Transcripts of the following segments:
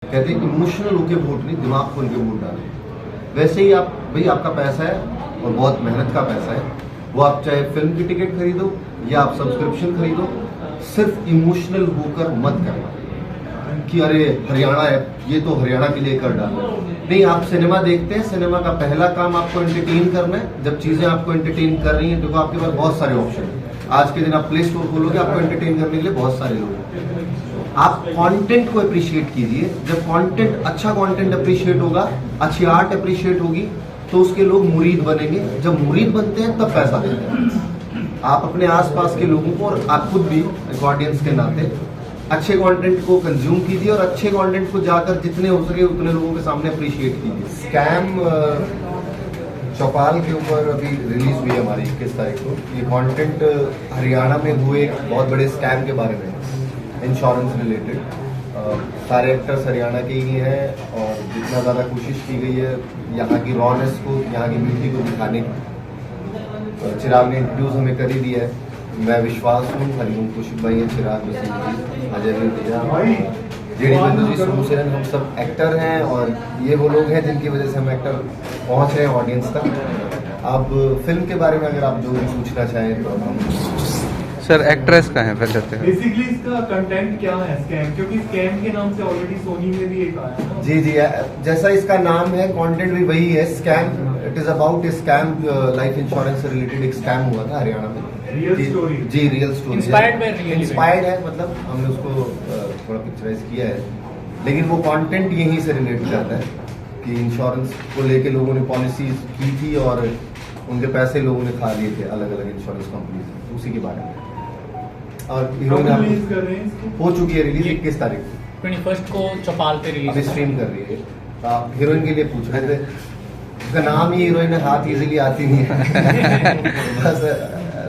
कहते हैं इमोशनल होके वोट नहीं, दिमाग खोल के वोट डालो। वैसे ही आप भाई, आपका पैसा है और बहुत मेहनत का पैसा है, वो आप चाहे फिल्म की टिकट खरीदो या आप सब्सक्रिप्शन खरीदो, सिर्फ इमोशनल होकर मत करना कि अरे हरियाणा है ये तो हरियाणा के लिए कर डालो। नहीं, आप सिनेमा देखते हैं, सिनेमा का पहला काम आपको एंटरटेन करना है। जब चीजें आपको एंटरटेन कर रही हैं, देखो आपके पास बहुत सारे ऑप्शन हैं। आज के दिन आप प्ले स्टोर खोलोगे, आपको एंटरटेन करने के लिए बहुत सारे लोग हैं। आप कंटेंट को अप्रिशिएट कीजिए। जब कंटेंट, अच्छा कंटेंट अप्रिशिएट होगा, अच्छी आर्ट अप्रिशिएट होगी, तो उसके लोग मुरीद बनेंगे। जब मुरीद बनते हैं तब पैसा देते हैं। आप अपने आसपास के लोगों को और आप खुद भी एक ऑडियंस के नाते अच्छे कंटेंट को कंज्यूम कीजिए और अच्छे कंटेंट को जाकर जितने हो सके उतने लोगों के सामने अप्रिशिएट कीजिए। स्कैम चौपाल के ऊपर अभी रिलीज हुई है हमारी 21 तारीख को। ये कंटेंट हरियाणा में हुए बहुत बड़े स्कैम के बारे में, इंश्योरेंस रिलेटेड। सारे एक्टर्स हरियाणा के ही हैं और जितना ज़्यादा कोशिश की गई है यहाँ की रॉनेस को, यहाँ की ब्यूटी को दिखाने की। चिराग ने इंट्रोड्यूस हमें कर ही दिया है। मैं विश्वास हूँ, हरिओम कौशिक भाई हैं, चिराग बसिंह, अजय भैया, जेडी बंधु जी, सोनू सेन, हम सब एक्टर हैं और ये वो लोग हैं जिनकी वजह से हम एक्टर पहुँच रहे हैं ऑडियंस तक। अब फिल्म के बारे में अगर आप जो भी पूछना चाहें तो हम सर एक्ट्रेस का है पहले तो बेसिकली इसका कंटेंट क्या है स्कैम, क्योंकि स्कैम के नाम से ऑलरेडी सोनी में भी एक आया ना। जी, जैसा इसका नाम है कंटेंट भी वही है, scam. It is about scam, life insurance से रिलेटेड एक स्कैम हुआ था हरियाणा में। Real story. जी, रियल स्टोरी इंस्पायर्ड है, मतलब हमने उसको थोड़ा पिक्चराइज किया है, लेकिन वो कंटेंट यहीं से रिलेट करता है कि इंश्योरेंस को लेके लोगों ने पॉलिसीज की थी और उनके पैसे लोगों ने खा लिए थे अलग अलग इंश्योरेंस कंपनी से, उसी के बारे में। और हीरोइन रिलीज कर रहे हैं, हो चुकी है रिलीज 21 तारीख को, 21 को चौपाल पे रिलीज अभी स्ट्रीम कर रही है। हीरोइन के लिए पूछ रहे थे, उसका नाम ही हीरोइन है, हाथ इजीली आती नहीं है। बस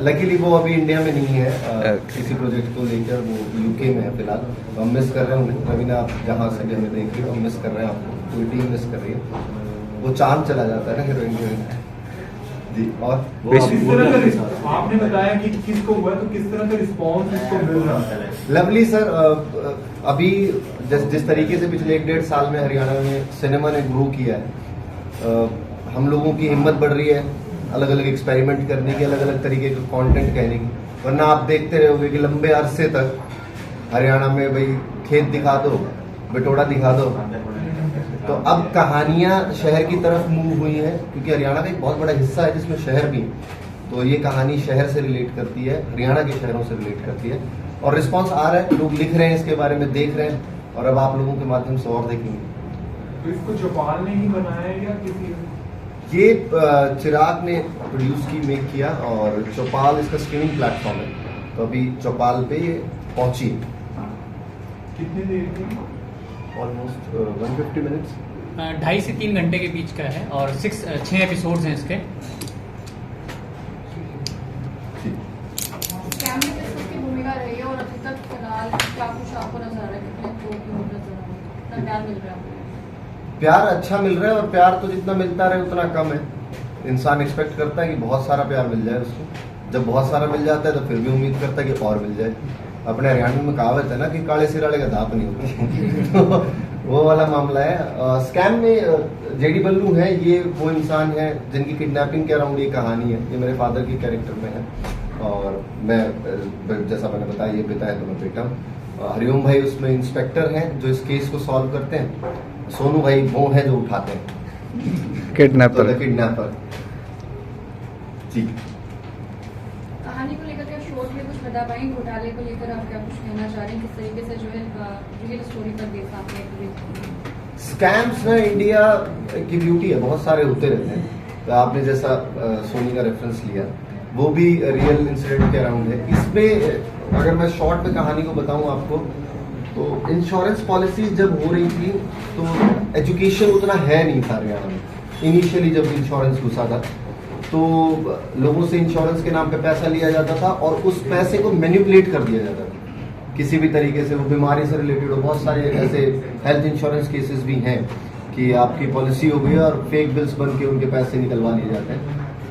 लकीली वो अभी इंडिया में नहीं है, किसी प्रोजेक्ट को लेकर वो यूके में है फिलहाल। तो हम मिस कर रहे हैं उन्हें। रवीना, आप जहाँ से भी हमें देख रही हो, हम मिस कर रहे हैं आपको, पूरी टीम मिस कर रही है। वो चांद चला जाता है ना हीरोइन जी। और किस तरह का आपने बताया कि किसको हुआ, तो किस तरह का रिस्पॉन्स इसको मिल रहा है? लवली सर, अभी जिस तरीके से पिछले 1-1.5 साल में हरियाणा में सिनेमा ने ग्रो किया है, हम लोगों की हिम्मत बढ़ रही है अलग अलग एक्सपेरिमेंट करने की, अलग अलग तरीके के कंटेंट कहने की। वरना आप देखते रहोगे कि लंबे अरसे तक हरियाणा में भाई खेत दिखा दो, बटोड़ा दिखा दो। तो अब कहानियां शहर की तरफ मूव हुई हैं, क्योंकि हरियाणा का एक बहुत बड़ा हिस्सा है जिसमें शहर भी है। तो ये कहानी शहर से रिलेट करती है, हरियाणा के शहरों से रिलेट करती है और रिस्पांस आ रहा है, लोग लिख रहे हैं इसके बारे में, देख रहे हैं और अब आप लोगों के माध्यम से और देखेंगे। तो इसको चौपाल ने ही बनाया है या किसी? ये चिराग ने प्रोड्यूस की, मेक किया और चौपाल इसका स्ट्रीमिंग प्लेटफॉर्म है। तो अभी चौपाल पे ये पहुंची। कितने देर की? ऑलमोस्ट 150 मिनट्स, 2.5 से 3 घंटे के बीच का है और 6 एपिसोड्स हैं इसके। स्कैम में किसकी भूमिका रही है और अभी तक फिलहाल क्या कुछ आपको नजर आ रहा है, कितने लोग नजर आ रहे हैं, कितना प्यार मिल रहा है आपको? प्यार अच्छा मिल रहा है और प्यार तो जितना मिलता रहे उतना कम है। इंसान एक्सपेक्ट करता है कि बहुत सारा प्यार मिल जाए उसको। जब बहुत सारा मिल जाता है तो फिर भी उम्मीद करता है कि और मिल जाए। अपने हरियाणा में कहावत है ना कि काले सिराड़े का दाप नहीं होती। तो वो वाला मामला है। स्कैम में जेडी बल्लू है, ये वो इंसान है जिनकी किडनैपिंग के अराउंड ये कहानी है। ये मेरे फादर की कैरेक्टर में है और मैं, जैसा मैंने बताया, ये पिता है तो मैं बेटा हूँ। हरिओम भाई उसमें इंस्पेक्टर हैं जो इस केस को सॉल्व करते हैं। सोनू भाई वो है जो उठाते हैं, किडनैपर। किडनैपर जी। कहानी को लेकर क्या शॉर्ट में कुछ बता पाएंगे? घोटाले को लेकर आप क्या कुछ कहना चाह रहे हैं, किस तरीके से जो है रियल स्टोरी पर बेस आपने? स्कैम्स में इंडिया की ब्यूटी है, बहुत सारे होते रहते हैं। तो आपने जैसा सोनी का रेफरेंस लिया, वो भी रियल इंसिडेंट के अराउंड है। इसमें अगर मैं शॉर्ट में कहानी को बताऊं आपको, तो इंश्योरेंस पॉलिसी जब हो रही थी तो एजुकेशन उतना है नहीं था हरियाणा में। इनिशियली जब इंश्योरेंस घुसा था तो लोगों से इंश्योरेंस के नाम पे पैसा लिया जाता था और उस पैसे को मैनिपुलेट कर दिया जाता था किसी भी तरीके से। वो बीमारी से रिलेटेड हो, बहुत सारे ऐसे हेल्थ इंश्योरेंस केसेस भी हैं कि आपकी पॉलिसी हो गई और फेक बिल्स बन के उनके पैसे निकलवा लिए जाते हैं।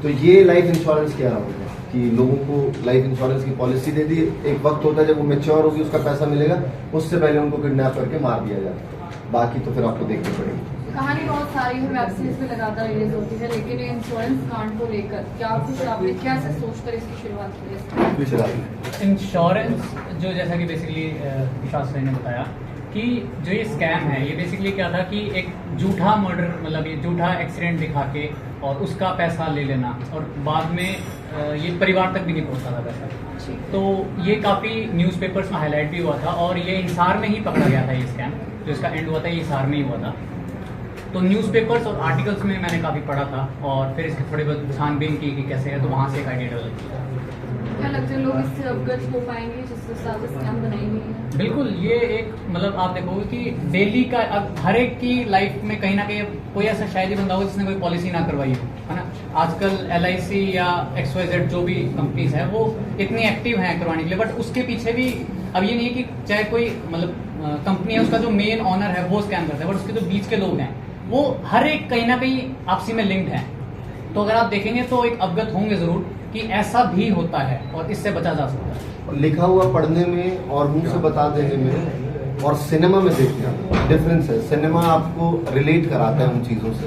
तो ये लाइफ इंश्योरेंस क्या है कि लोगों को लाइफ इंश्योरेंस की पॉलिसी दे दी, एक वक्त होता है जब वो मैच्योर होगी उसका पैसा मिलेगा, उससे पहले उनको किडनैप करके मार दिया जाता है। बाकी तो फिर आपको देखनी पड़ेगी। कहानी बहुत सारी है, वेब सीरीज भी लगातार रिलीज होती है, लेकिन ये इंश्योरेंस कांड को लेकर क्या कुछ आपने कैसे सोचकर इसकी शुरुआत की है? इंश्योरेंस जो जैसा कि बेसिकली विशाल ने बताया कि जो ये स्कैम है ये बेसिकली क्या था कि एक झूठा मर्डर मतलब ये झूठा एक्सीडेंट दिखा के और उसका पैसा ले लेना और बाद में ये परिवार तक भी नहीं पहुंचता था पैसा। तो ये काफ़ी न्यूज़पेपर्स में हाईलाइट भी हुआ था और ये हिसार में ही पकड़ा गया था ये स्कैम, जो इसका एंड हुआ था ये हिसार में ही हुआ था। तो न्यूज़पेपर्स और आर्टिकल्स में मैंने काफ़ी पढ़ा था और फिर इसके थोड़े बहुत छानबीन की कि कैसे है, तो वहाँ से एक आइडिया डेवलप किया। क्या लगता है लोग इससे अवगत हो पाएंगे जिस हिसाब से स्कैम बनाई हुई है? बिल्कुल, ये एक मतलब आप देखोगे कि डेली का अब हर एक की लाइफ में कहीं ना कहीं कोई ऐसा शायद ही बंदा हो जिसने कोई पॉलिसी ना करवाई हो, है ना। आजकल LIC या XYZ जो भी कंपनीज है वो इतनी एक्टिव हैं करवाने के लिए, बट उसके पीछे भी अब ये नहीं है कि चाहे कोई मतलब कंपनी है उसका जो मेन ऑनर है वो स्कैम करता है, बट उसके जो बीच के लोग हैं वो हर एक कहीं ना कहीं आपसी में लिंक्ड है। तो अगर आप देखेंगे तो एक अवगत होंगे जरूर कि ऐसा भी होता है और इससे बचा जा सकता है। लिखा हुआ पढ़ने में और मुंह से बता देने में और सिनेमा में देखने में डिफरेंस है। सिनेमा आपको रिलेट कराता है उन चीज़ों से,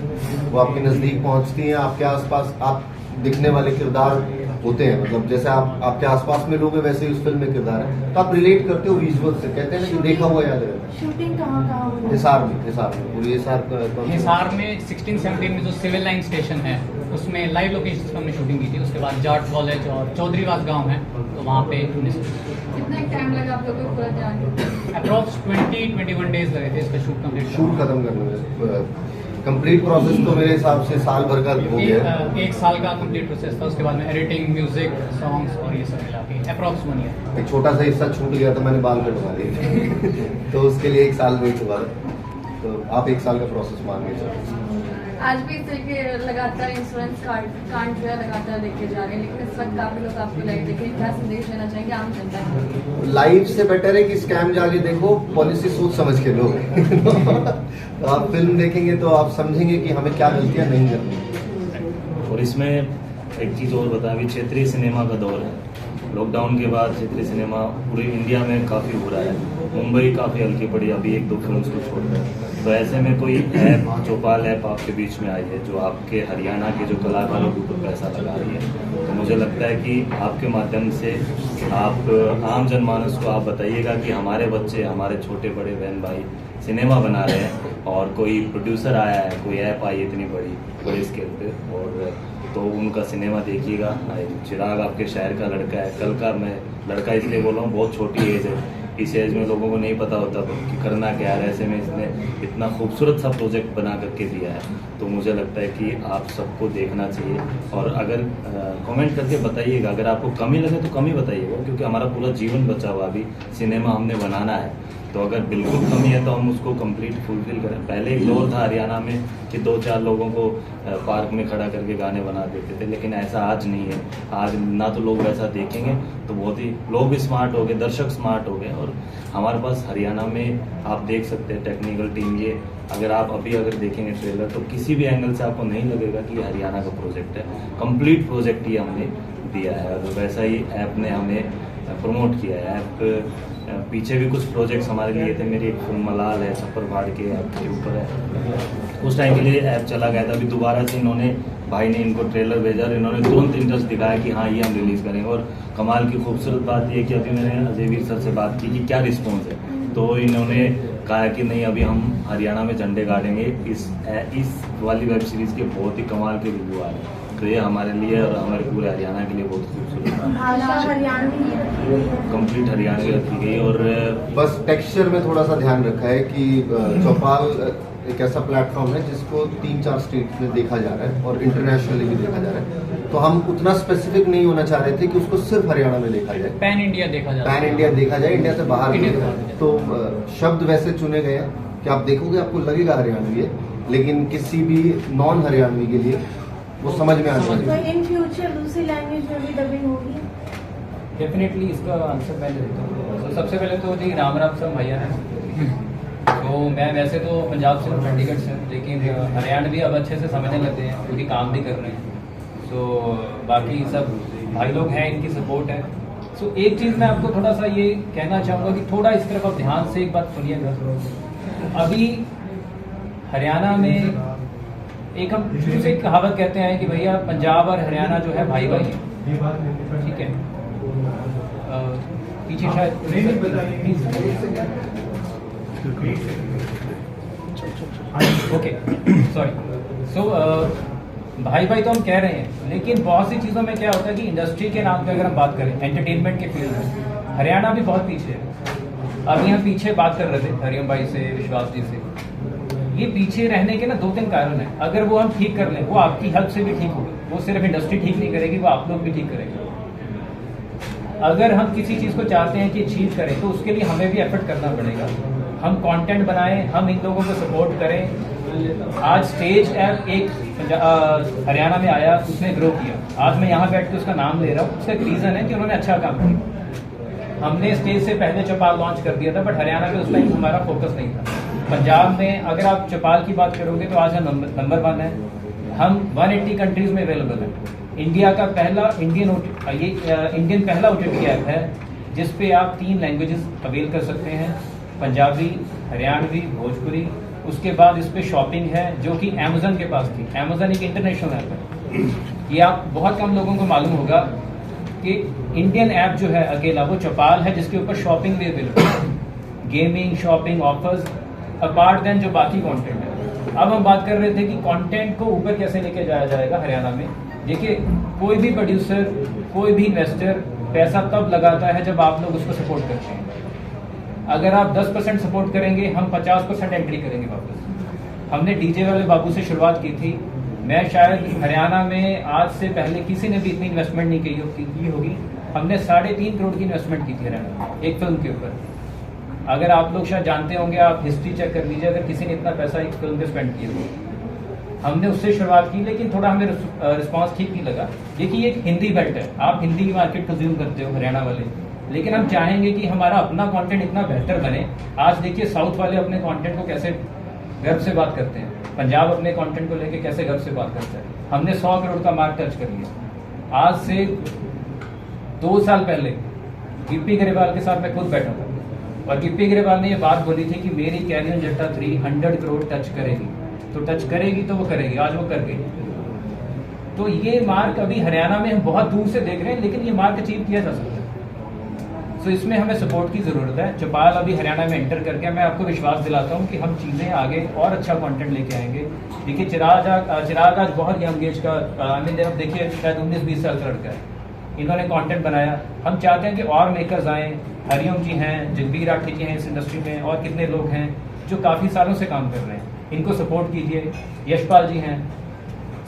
वो आपके नज़दीक पहुंचती हैं, आपके आसपास आप दिखने वाले किरदार होते हैं, मतलब जैसे आपके आसपास में लोग हैं वैसे ही उस फिल्म में किरदार है, तो आप रिलेट करते हो विजुअल से। कहते हैं ना कि देखा हुआ याद रहता है। शूटिंग कहाँ हुई? हिसार में पूरी हिसार में 16-17 में जो सिविल लाइन स्टेशन है उसमें लाइव लोकेशन पर हमने शूटिंग की थी। उसके बाद जाट कॉलेज और चौधरीवास गांव है तो वहाँ पे कितना टाइम लगा आप लोगों को पूरा तैयार? अप्रॉक्स 20-21 डेज लगे थे इसका शूट खत्म करने में। कंप्लीट प्रोसेस तो मेरे हिसाब से साल भर का हो गया। एक साल का कंप्लीट प्रोसेस था, उसके बाद में एडिटिंग, म्यूजिक, सॉन्ग्स और ये सब मिला के अप्रॉक्स 1 ईयर। एक छोटा सा हिस्सा छूट गया था, मैंने बाल कटवा दिए तो उसके लिए 1 साल वेट हुआ, तो आप 1 साल का प्रोसेस मान के चलो। आज भी इस तरह के लगातार इंश्योरेंस कांड जो है लगातार देखे जा रहे हैं, लेकिन इस वक्त काफी लोग आपको लाइव देखें, क्या संदेश देना चाहेंगे आम जनता को? लाइव से बेटर है कि स्कैम जाके देखो, पॉलिसी सोच समझ के लो तो आप फिल्म देखेंगे तो आप समझेंगे कि हमें क्या गलतियां नहीं करनी। और इसमें एक चीज़ और बता, अभी क्षेत्रीय सिनेमा का दौर है। लॉकडाउन के बाद क्षेत्रीय सिनेमा पूरे इंडिया में काफ़ी हो रहा है। मुंबई काफ़ी हल्की पड़ी अभी 1-2 फिल्म को छोड़कर। तो ऐसे में कोई ऐप, चौपाल ऐप आपके बीच में आई है जो आपके हरियाणा के जो कलाकारों के ऊपर पैसा लगा रही है, तो मुझे लगता है कि आपके माध्यम से आप आम जनमानस को आप बताइएगा कि हमारे बच्चे, हमारे छोटे बड़े बहन भाई सिनेमा बना रहे हैं और कोई प्रोड्यूसर आया है, कोई ऐप आई इतनी बड़ी स्केल पे, और तो उनका सिनेमा देखिएगा। चिराग आपके शहर का लड़का है, कल का मैं लड़का इसलिए बोल रहा हूँ, बहुत छोटी एज है, इस एज में लोगों को नहीं पता होता कि करना क्या है। ऐसे में इसने इतना खूबसूरत सा प्रोजेक्ट बना करके दिया है, तो मुझे लगता है कि आप सबको देखना चाहिए। और अगर कमेंट करके बताइएगा, अगर आपको कमी लगे तो कमी बताइएगा, क्योंकि हमारा पूरा जीवन बचा हुआ अभी सिनेमा हमने बनाना है, तो अगर बिल्कुल कमी है तो हम उसको कंप्लीट फुलफिल करें। पहले एक दौर था हरियाणा में कि 2-4 लोगों को पार्क में खड़ा करके गाने बना देते थे, लेकिन ऐसा आज नहीं है। आज ना तो लोग वैसा देखेंगे, तो बहुत ही लोग भी स्मार्ट हो गए, दर्शक स्मार्ट हो गए। और हमारे पास हरियाणा में आप देख सकते हैं टेक्निकल टीम, ये अगर आप अगर देखेंगे ट्रेलर तो किसी भी एंगल से आपको नहीं लगेगा कि ये हरियाणा का प्रोजेक्ट है। कंप्लीट प्रोजेक्ट ही हमने दिया है और वैसा ही ऐप ने हमें प्रमोट किया है। ऐप पीछे भी कुछ प्रोजेक्ट्स हमारे लिए थे, मेरी एक फिल्म मलाल है, छप्पर फाड़ के ऐप के ऊपर है, उस टाइम के लिए ऐप चला गया था। अभी दोबारा से इन्होंने, भाई ने इनको ट्रेलर भेजा और इन्होंने तुरंत इंटरेस्ट दिखाया कि हाँ ये हम रिलीज़ करेंगे। और कमाल की खूबसूरत बात ये कि अभी मैंने अजय वीर सर से बात की कि क्या रिस्पॉन्स है, तो इन्होंने कहा कि नहीं अभी हम हरियाणा में झंडे गाड़ेंगे। इस वाली वेब सीरीज़ के बहुत ही कमाल के रिव्यू आ रहे हैं, तो ये हमारे लिए और हमारे पूरे हरियाणा के लिए बहुत खूबसूरत भाषा हरियाणवी रखी गई है, कंप्लीट हरियाणवी रखी गई। और बस टेक्सचर में थोड़ा सा ध्यान रखा है कि चौपाल एक ऐसा प्लेटफॉर्म है जिसको 3-4 स्टेट में देखा जा रहा है और इंटरनेशनली भी देखा जा रहा है, तो हम उतना स्पेसिफिक नहीं होना चाह रहे थे कि उसको सिर्फ हरियाणा में देखा जाए, पैन इंडिया देखा जाए, इंडिया से बाहर भी। तो शब्द वैसे चुने गए हैं कि आप देखोगे आपको लगेगा हरियाणवी है, लेकिन किसी भी नॉन हरियाणवी के लिए वो समझ में आना तो चाहिए। इन फ्यूचर दूसरी लैंग्वेज में भी डबिंग होगी? डेफिनेटली इसका आंसर पहले देता हूँ। तो सबसे पहले तो जी राम सब भैया हैं, तो मैं वैसे तो पंजाब से हूँ, चंडीगढ़ से, लेकिन हरियाणवी अब अच्छे से समझने लगे हैं क्योंकि काम भी कर रहे हैं। तो बाकी सब भाई लोग हैं, इनकी सपोर्ट है। सो एक चीज़ मैं आपको थोड़ा सा ये कहना चाहूँगा कि थोड़ा इस तरफ आप ध्यान से एक बात सुनिएगा अभी हरियाणा में एक हम शुरू से एक कहावत कहते हैं कि भैया पंजाब और हरियाणा जो है भाई भाई है, ठीक है। पीछे शायद ओके सॉरी। सो भाई भाई तो हम कह रहे हैं, लेकिन बहुत सी चीज़ों में क्या होता है कि इंडस्ट्री के नाम पे अगर हम बात करें एंटरटेनमेंट के फील्ड में हरियाणा भी बहुत पीछे है। अभी हम पीछे बात कर रहे थे हरिओम भाई से, विश्वास जी से, ये पीछे रहने के ना 2-3 कारण हैं। अगर वो हम ठीक कर लें, वो आपकी हेल्प से भी ठीक होगा, वो सिर्फ इंडस्ट्री ठीक नहीं करेगी, वो आप लोग भी ठीक करेंगे। अगर हम किसी चीज़ को चाहते हैं कि अचीव करें तो उसके लिए हमें भी एफर्ट करना पड़ेगा। हम कंटेंट बनाएं, हम इन लोगों को सपोर्ट करें। आज स्टेज ऐप एक हरियाणा में आया, उसने ग्रो किया। आज मैं यहाँ बैठ के उसका नाम ले रहा हूँ, उसका एक रीज़न है कि उन्होंने अच्छा काम किया। हमने स्टेज से पहले चौपाल लॉन्च कर दिया था, बट हरियाणा में उस टाइम हमारा फोकस नहीं था। पंजाब में अगर आप चौपाल की बात करोगे तो आज हम नंबर 1 है। हम 180 कंट्रीज में अवेलेबल है। इंडिया का पहला इंडियन पहला OTT ऐप है जिस पे आप 3 लैंग्वेजेस अवेल कर सकते हैं, पंजाबी, हरियाणवी, भोजपुरी। उसके बाद इस पे शॉपिंग है जो कि अमेजन के पास थी। अमेजन एक इंटरनेशनल ऐप है। ये आप बहुत कम लोगों को मालूम होगा कि इंडियन ऐप जो है अकेला वो चौपाल है जिसके ऊपर शॉपिंग भी अवेलेबल है। Gaming, shopping, offers apart than जो बाकी कंटेंट है। अब हम बात कर रहे थे कि कंटेंट को ऊपर कैसे लेके जाया जाएगा हरियाणा में। देखिए, कोई भी प्रोड्यूसर, कोई भी इन्वेस्टर पैसा तब लगाता है जब आप लोग उसको सपोर्ट करते हैं। अगर आप 10% सपोर्ट करेंगे, हम 50% एंट्री करेंगे वापस। हमने डीजे वाले बाबू से शुरुआत की थी। मैं शायद हरियाणा में आज से पहले किसी ने भी इतनी इन्वेस्टमेंट नहीं की होगी। हमने 3.5 करोड़ की इन्वेस्टमेंट की थी हरियाणा में एक फिल्म के ऊपर। अगर आप लोग शायद जानते होंगे, आप हिस्ट्री चेक कर लीजिए, अगर किसी ने इतना पैसा एक फिल्म पे स्पेंड किया हो। हमने उससे शुरुआत की, लेकिन थोड़ा हमें रिस्पांस ठीक नहीं लगा। देखिए, एक हिंदी बेल्ट है, आप हिंदी की मार्केट कंज्यूम करते हो हरियाणा वाले, लेकिन हम चाहेंगे कि हमारा अपना कंटेंट इतना बेहतर बने। आज देखिए साउथ वाले अपने कंटेंट को कैसे गर्व से बात करते हैं, पंजाब अपने कंटेंट को लेके कैसे गर्व से बात करता है। हमने 100 करोड़ का मार्क टच कर लिया। आज से 2 साल पहले गिप्पी गरेवाल के साथ मैं खुद बैठा था और गिप्पी गरेवाल ने ये बात बोली थी कि मेरी कैरियर जट्टा 3 100 करोड़ टच करेगी, तो टच करेगी तो वो करेगी। आज वो कर गई। तो ये मार्क अभी हरियाणा में हम बहुत दूर से देख रहे हैं, लेकिन ये मार्क अचीव किया जा सकता है। तो इसमें हमें सपोर्ट की जरूरत है। चौपाल अभी हरियाणा में एंटर करके मैं आपको विश्वास दिलाता हूँ कि हम चीजें आगे और अच्छा कंटेंट लेके आएंगे। देखिए, चिराग आज बहुत यंग एज का, देखिए शायद 19-20 साल का लड़का है, इन्होंने कंटेंट बनाया। हम चाहते हैं कि और मेकर्स आएँ। हरिओम जी हैं, जगबीर राठी जी हैं इस इंडस्ट्री में, और कितने लोग हैं जो काफ़ी सालों से काम कर रहे हैं, इनको सपोर्ट कीजिए। यशपाल जी हैं।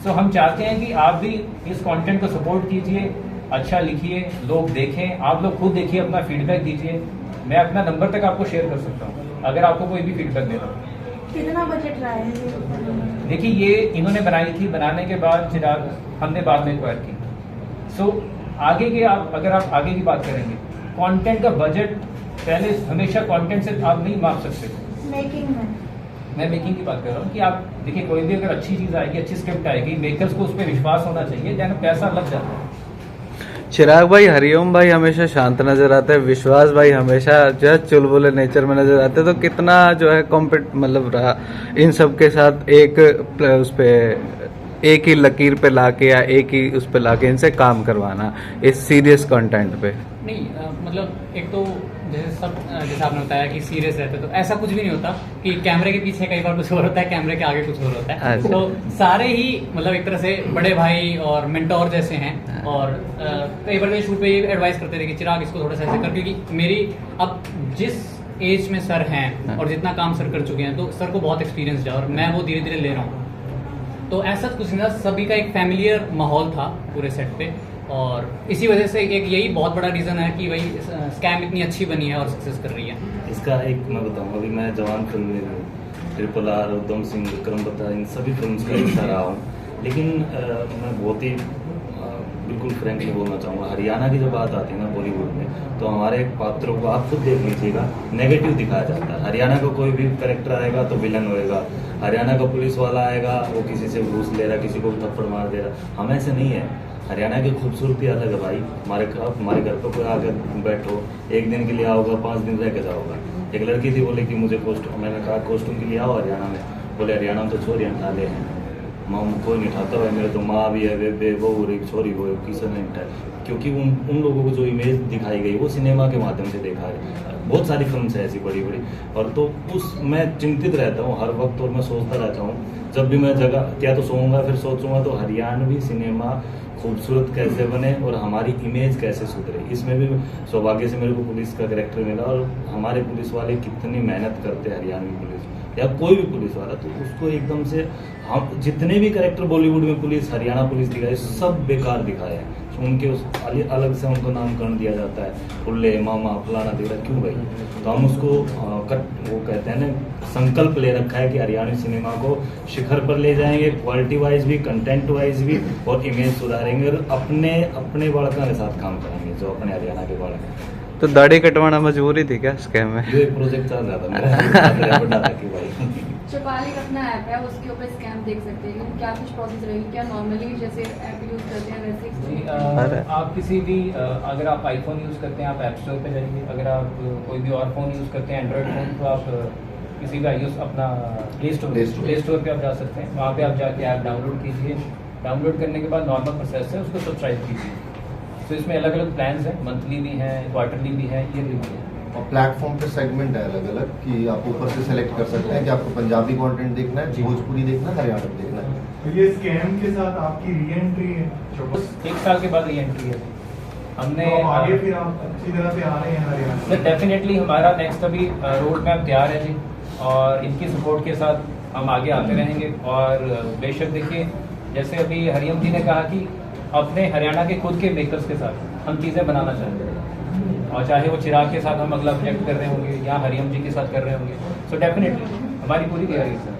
सो हम चाहते हैं कि आप भी इस कंटेंट को सपोर्ट कीजिए, अच्छा लिखिए, लोग देखें, आप लोग खुद देखिए, अपना फीडबैक दीजिए। मैं अपना नंबर तक आपको शेयर कर सकता हूँ अगर आपको कोई भी फीडबैक देना हो। कितना बजट रहा है? देखिए, ये इन्होंने बनाई थी, बनाने के बाद चिराग हमने बाद में एक्वायर की। सो आगे के अगर आप आगे की बात करेंगे, कंटेंट का बजट पहले हमेशा कंटेंट से आप नहीं माप सकते। मेकिंग में मैं मेकिंग की बात कर रहा हूँ कि आप देखिए, कोई भी अगर अच्छी चीज़ आएगी, अच्छी स्क्रिप्ट आएगी, मेकर्स को उस पर विश्वास होना चाहिए, देन पैसा लग जाता है। चिराग भाई, हरिओम भाई हमेशा शांत नजर आते हैं, विश्वास भाई हमेशा जो है चुलबुले नेचर में नजर आते हैं। तो कितना जो है मतलब रहा इन सब के साथ उस पे एक ही लकीर पे लाके या एक ही उस पे लाके इनसे काम करवाना इस सीरियस कंटेंट पे? नहीं, मतलब एक तो जैसे आपने बताया कि सीरियस रहते, तो ऐसा कुछ भी नहीं होता कि कैमरे के पीछे कई बार कुछ और होता है, कैमरे के आगे कुछ और होता है। अच्छा। तो सारे ही मतलब एक तरह से बड़े भाई और मेंटोर जैसे हैं। और कई बार शूट पे एडवाइस करते थे कि चिराग इसको थोड़ा सा ऐसे कर, क्योंकि मेरी अब जिस एज में सर हैं और जितना काम सर कर चुके हैं, तो सर को बहुत एक्सपीरियंस है और मैं वो धीरे धीरे ले रहा हूँ। तो ऐसा कुछ नहीं था, सभी का एक फैमिलियर माहौल था पूरे सेट पे, और इसी वजह से एक यही बहुत बड़ा रीज़न है कि भाई स्कैम इतनी अच्छी बनी है और सक्सेस कर रही है। इसका एक मैं बताऊँ, अभी मैं जवान फिल्म में हूँ, RRR, उधम सिंह, विक्रम बत्ता, इन सभी फिल्म का हिस्सा रहा हूँ। लेकिन मैं बहुत ही बिल्कुल फ्रेंकली बोलना चाहूँगा, हरियाणा की जब बात आती है ना बॉलीवुड में, तो हमारे पात्रों को आप खुद देख लीजिएगा, नेगेटिव दिखाया जाता है। हरियाणा का कोई भी कैरेक्टर आएगा तो विलन होएगा, हरियाणा का पुलिस वाला आएगा वो किसी से घूस ले रहा, किसी को थप्पड़ मार दे रहा। हम ऐसे नहीं है। हरियाणा की खूबसूरती अलग है भाई। हमारे घर पर कोई आकर बैठो, एक दिन के लिए आओगा, 5 दिन रह के जाओगा। एक लड़की थी, बोले कि मुझे कॉस्ट्यूम, मैंने कहा कॉस्ट्यूम के लिए आओ हरियाणा में, बोले हरियाणा में तो चोरियाँ ठाले हैं, माँ कोई नहीं ठाता है, मेरे तो माँ भी है, वे बहू और एक छोरी हो, किसी ने नहीं ठाई। क्योंकि उन लोगों को जो इमेज दिखाई गई वो सिनेमा के माध्यम से देखा है। बहुत सारी फिल्म है ऐसी बड़ी बड़ी, और तो मैं चिंतित रहता हूँ हर वक्त, और मैं सोचता रहता हूँ जब भी मैं जगह क्या तो सोऊंगा, फिर सोचूंगा तो हरियाणवी सिनेमा खूबसूरत कैसे बने और हमारी इमेज कैसे सुधरे। इसमें भी सौभाग्य से मेरे को पुलिस का कैरेक्टर मिला, और हमारे पुलिस वाले कितनी मेहनत करते हैं, हरियाणवी पुलिस या कोई भी पुलिस वाला, तो उसको एकदम से हम जितने भी कैरेक्टर बॉलीवुड में पुलिस, हरियाणा पुलिस दिखाए, सब बेकार दिखाए हैं। उनके उस अलग से उनको नामकरण दिया जाता है, उल्ले मामा फलाना दिखा, क्यों भाई? तो हम उसको वो कहते हैं ना, संकल्प ले रखा है कि हरियाणवी सिनेमा को शिखर पर ले जाएंगे, क्वालिटी वाइज भी, कंटेंट वाइज भी, और इमेज सुधारेंगे, और अपने बालकों के साथ काम करेंगे जो अपने हरियाणा के बालक हैं। तो दाढ़ी कटवाना मजबूरी थी क्या स्कैम में? ये प्रोजेक्ट चल रहा था मेरा बड़ा था कि भाई चौपाल एक अपना ऐप है, उसके ऊपर स्कैम देख सकते हैं, क्या कुछ प्रोसेस रहेगी, क्या नॉर्मली जैसे ऐप यूज करते हैं वैसे जी, आप किसी भी अगर आप आईफोन यूज़ करते हैं आप ऐप स्टोर पे जाइए, अगर आप कोई भी और फ़ोन यूज़ करते हैं एंड्रॉयड फ़ोन, तो आप किसी भी iOS अपना प्ले स्टोर पे आप जा सकते हैं, वहाँ पे आप जाके ऐप डाउनलोड कीजिए। डाउनलोड करने के बाद नॉर्मल प्रोसेस है, उसको सब्सक्राइब कीजिए। तो इसमें अलग अलग प्लान्स हैं, मंथली भी हैं, क्वार्टरली भी हैं, ईयरली भी हैं। और प्लेटफॉर्म पे सेगमेंट है अलग अलग कि आप ऊपर से सेलेक्ट कर सकते हैं कि आपको पंजाबी कंटेंट देखना है, भोजपुरी देखना है, हरियाणवी देखना है। तो ये स्कैम के साथ आपकी री एंट्री है, बस 1 साल के बाद री एंट्री है हमने। तो आगे फिर आप अच्छी तरह से आ रहे हैं हरियाणा? डेफिनेटली हमारा नेक्स्ट अभी रोड मैप तैयार है जी, और इनकी सपोर्ट के साथ हम आगे आते रहेंगे। और बेशक देखिए, जैसे अभी हरियम जी ने कहा कि अपने हरियाणा के खुद के मेकर्स के साथ हम चीज़ें बनाना चाहते हैं, और चाहे वो चिराग के साथ हम अगला प्रोजेक्ट कर रहे होंगे या हरियम जी के साथ कर रहे होंगे, सो डेफिनेटली हमारी पूरी तैयारी है।